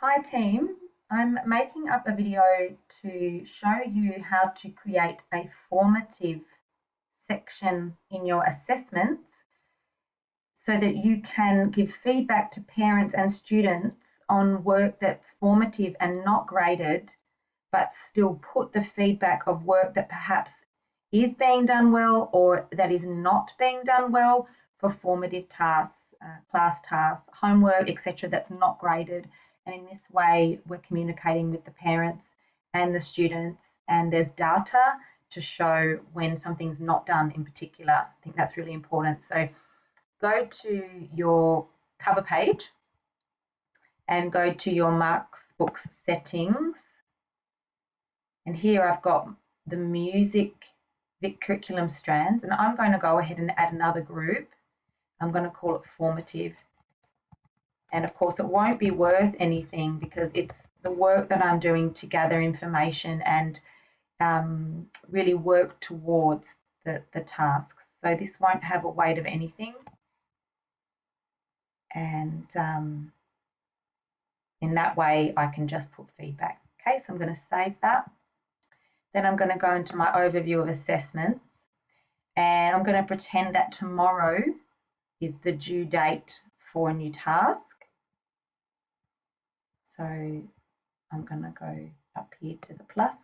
Hi team, I'm making up a video to show you how to create a formative section in your assessments so that you can give feedback to parents and students on work that's formative and not graded, but still put the feedback of work that perhaps is being done well or that is not being done well for formative tasks, class tasks, homework, etc., that's not graded. And in this way, we're communicating with the parents and the students, and there's data to show when something's not done in particular. I think that's really important. So go to your cover page and go to your Marks Books settings. And here I've got the music Vic curriculum strands, and I'm going to go ahead and add another group. I'm going to call it formative. And of course, it won't be worth anything because it's the work that I'm doing to gather information and really work towards the tasks. So this won't have a weight of anything. And in that way, I can just put feedback. Okay, so I'm going to save that. Then I'm going to go into my overview of assessments, and I'm going to pretend that tomorrow is the due date for a new task. So I'm going to go up here to the plus.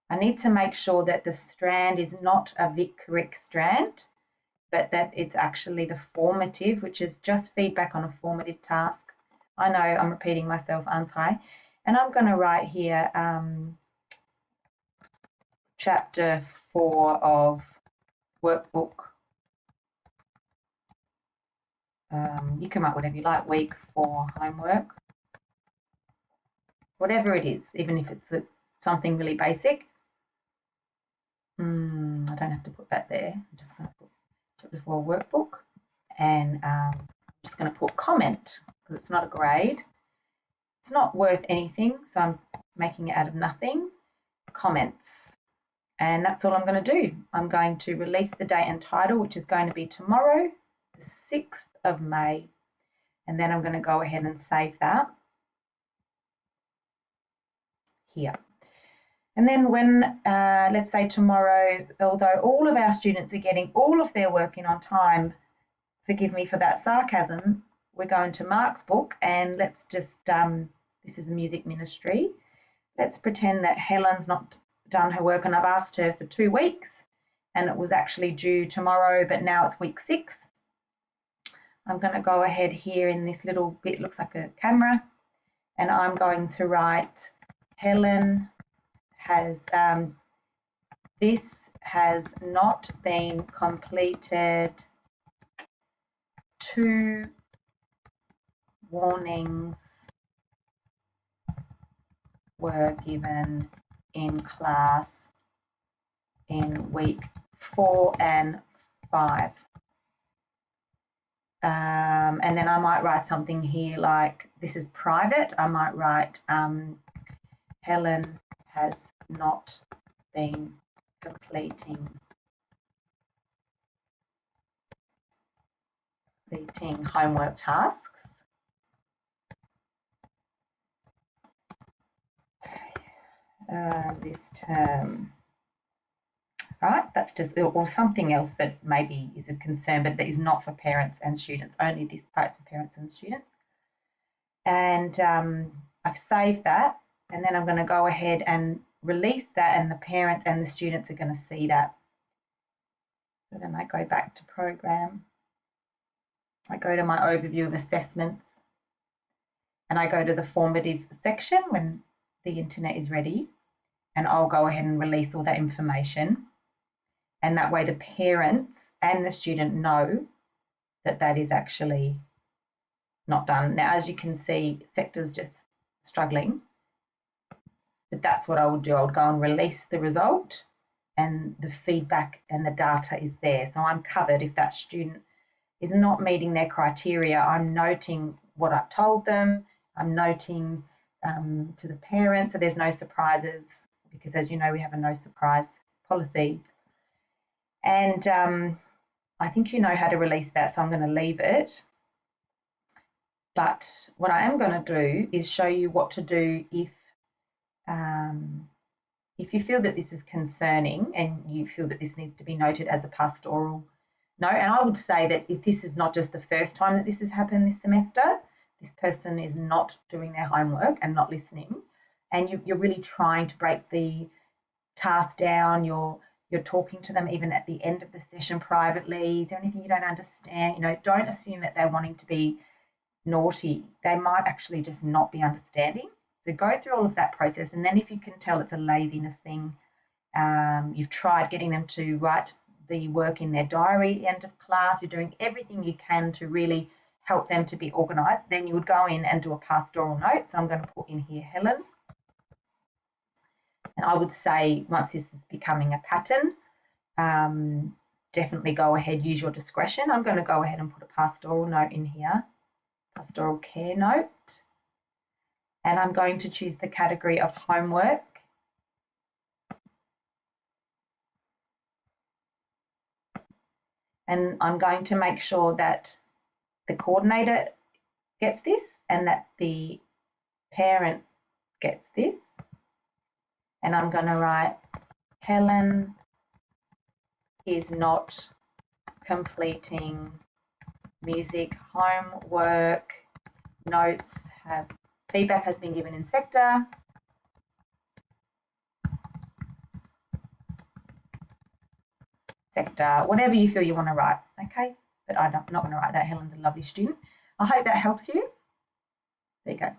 I need to make sure that the strand is not a VicCorrect strand, but that it's actually the formative, which is just feedback on a formative task. I know I'm repeating myself, aren't I? And I'm going to write here chapter 4 of workbook. You can write whatever you like, week 4 homework. Whatever it is, even if it's something really basic. I don't have to put that there. I'm just going to put chapter 4 workbook, and I'm just going to put comment because it's not a grade. It's not worth anything, so I'm making it out of nothing. Comments. And that's all I'm going to do. I'm going to release the date and title, which is going to be tomorrow, the 6th of May. And then I'm going to go ahead and save that here. And then when, let's say tomorrow, although all of our students are getting all of their work in on time, forgive me for that sarcasm, we're going to Mark's book, and let's just, this is the music ministry. Let's pretend that Helen's not done her work, and I've asked her for 2 weeks, and it was actually due tomorrow, but now it's week 6. I'm going to go ahead here in this little bit, looks like a camera, and I'm going to write Helen has, this has not been completed. 2 warnings were given in class in week 4 and 5. And then I might write something here like, this is private. I might write, Helen has not been completing homework tasks. This term. Right, that's just, or something else that maybe is of concern, but that is not for parents and students, only this part's for parents and students. And I've saved that, and then I'm going to go ahead and release that, and the parents and the students are going to see that. So then I go back to program. I go to my overview of assessments, and I go to the formative section when the internet is ready, and I'll go ahead and release all that information. And that way the parents and the student know that that is actually not done. Now, as you can see, sector's just struggling, but that's what I would do. I would go and release the result, and the feedback and the data is there. So I'm covered. If that student is not meeting their criteria, I'm noting what I've told them. I'm noting to the parents, so there's no surprises, because as you know, we have a no surprise policy. And I think you know how to release that, so I'm going to leave it. But what I am going to do is show you what to do if you feel that this is concerning and you feel that this needs to be noted as a pastoral note. And I would say that if this is not just the first time that this has happened this semester, this person is not doing their homework and not listening, and you're really trying to break the task down, you're talking to them even at the end of the session privately. Is there anything you don't understand? Don't assume that they're wanting to be naughty. They might actually just not be understanding. So go through all of that process, and then if you can tell it's a laziness thing, you've tried getting them to write the work in their diary at the end of class, you're doing everything you can to really help them to be organised, then you would go in and do a pastoral note. So I'm going to put in here Helen. And I would say once this is becoming a pattern, definitely go ahead, use your discretion. I'm going to go ahead and put a pastoral note in here, pastoral care note. And I'm going to choose the category of homework. And I'm going to make sure that the coordinator gets this and that the parent gets this. And I'm going to write, Helen is not completing music homework. Notes have, feedback has been given in sector. Sector, whatever you feel you want to write, okay? But I'm not going to write that. Helen's a lovely student. I hope that helps you. There you go.